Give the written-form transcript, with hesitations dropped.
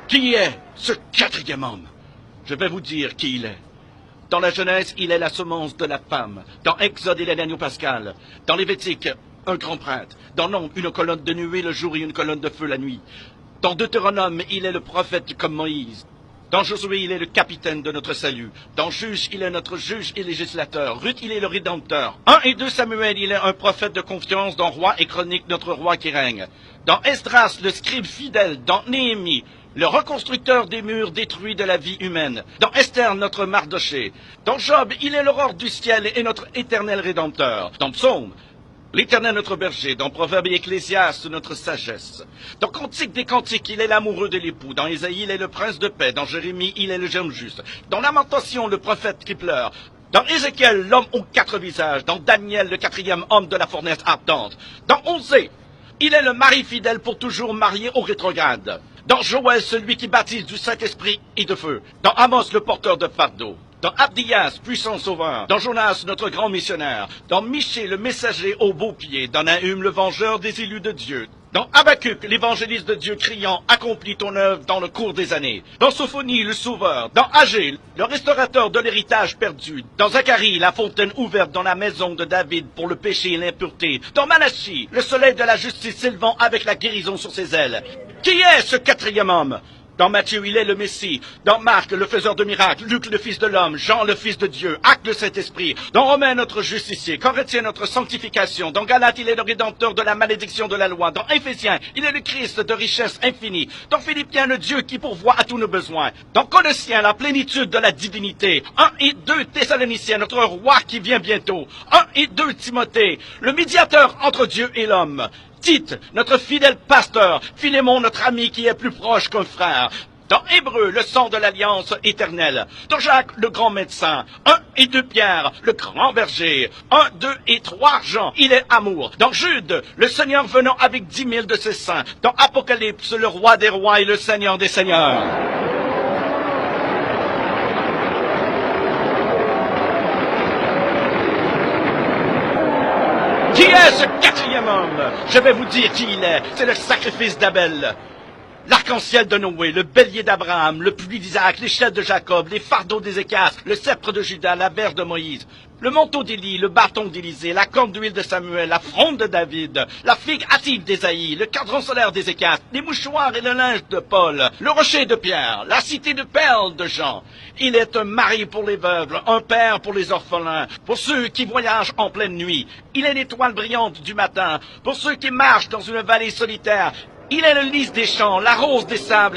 Qui est ce quatrième homme? Je vais vous dire qui il est. Dans la Genèse, il est la semence de la femme. Dans Exode, il est l'agneau pascal. Dans Lévitique, un grand prêtre. Dans Nombre, une colonne de nuée le jour et une colonne de feu la nuit. Dans Deutéronome, il est le prophète comme Moïse. Dans Josué, il est le capitaine de notre salut. Dans Juge, il est notre juge et législateur. Ruth, il est le rédempteur. 1 et 2 Samuel, il est un prophète de confiance. Dans Roi et Chronique, notre roi qui règne. Dans Esdras, le scribe fidèle. Dans Néhémie, le reconstructeur des murs détruits de la vie humaine. Dans Esther, notre Mardoché. Dans Job, il est l'aurore du ciel et notre éternel rédempteur. Dans Psaume, l'Éternel notre berger. Dans Proverbe et Ecclésiaste, notre sagesse. Dans Cantique des Cantiques, il est l'amoureux de l'époux. Dans Ésaïe, il est le prince de paix. Dans Jérémie, il est le germe juste. Dans Lamentation, le prophète qui pleure. Dans Ézéchiel, l'homme aux 4 visages. Dans Daniel, le 4e homme de la fournaise ardente. Dans Osée, il est le mari fidèle pour toujours marié au rétrograde. Dans Joël, celui qui baptise du Saint-Esprit et de feu. Dans Amos, le porteur de fardeau. Dans Abdias, puissant sauveur. Dans Jonas, notre grand missionnaire. Dans Michée, le messager au beau pied. Dans Nahum, le vengeur des élus de Dieu. Dans Habacuc, l'évangéliste de Dieu criant, accomplis ton œuvre dans le cours des années. Dans Sophonie, le sauveur. Dans Agé, le restaurateur de l'héritage perdu. Dans Zacharie, la fontaine ouverte dans la maison de David pour le péché et l'impureté. Dans Malachie, le soleil de la justice s'élevant avec la guérison sur ses ailes. Qui est ce quatrième homme? Dans Matthieu, il est le Messie. Dans Marc, le faiseur de miracles. Luc, le Fils de l'homme. Jean, le Fils de Dieu. Acte, le Saint-Esprit. Dans Romains, notre justicier. Corinthiens, notre sanctification. Dans Galates, il est le rédempteur de la malédiction de la loi. Dans Éphésiens, il est le Christ de richesse infinie. Dans Philippiens, le Dieu qui pourvoit à tous nos besoins. Dans Colossiens, la plénitude de la divinité. 1 et 2 Thessaloniciens, notre roi qui vient bientôt. 1 et 2 Timothée, le médiateur entre Dieu et l'homme. Tite, notre fidèle pasteur. Philémon, notre ami qui est plus proche qu'un frère. Dans Hébreu, le sang de l'alliance éternelle. Dans Jacques, le grand médecin. 1 et 2 Pierre, le grand berger. 1, 2 et 3 Jean, il est amour. Dans Jude, le Seigneur venant avec 10 000 de ses saints. Dans Apocalypse, le roi des rois et le Seigneur des seigneurs. Qui est ce quatrième homme? Je vais vous dire qui il est. C'est le sacrifice d'Abel. L'arc-en-ciel de Noé, le bélier d'Abraham, le pluie d'Isaac, l'échelle de Jacob, les fardeaux d'Ézéchias, le sceptre de Judas, la verge de Moïse, le manteau d'Élie, le bâton d'Élisée, la corne d'huile de Samuel, la fronde de David, la figue hâtive d'Ésaïe, le cadran solaire d'Ézéchias, les mouchoirs et le linge de Paul, le rocher de Pierre, la cité de perles de Jean. Il est un mari pour les veuves, un père pour les orphelins, pour ceux qui voyagent en pleine nuit. Il est l'étoile brillante du matin, pour ceux qui marchent dans une vallée solitaire. Il est le lys des champs, la rose des sables.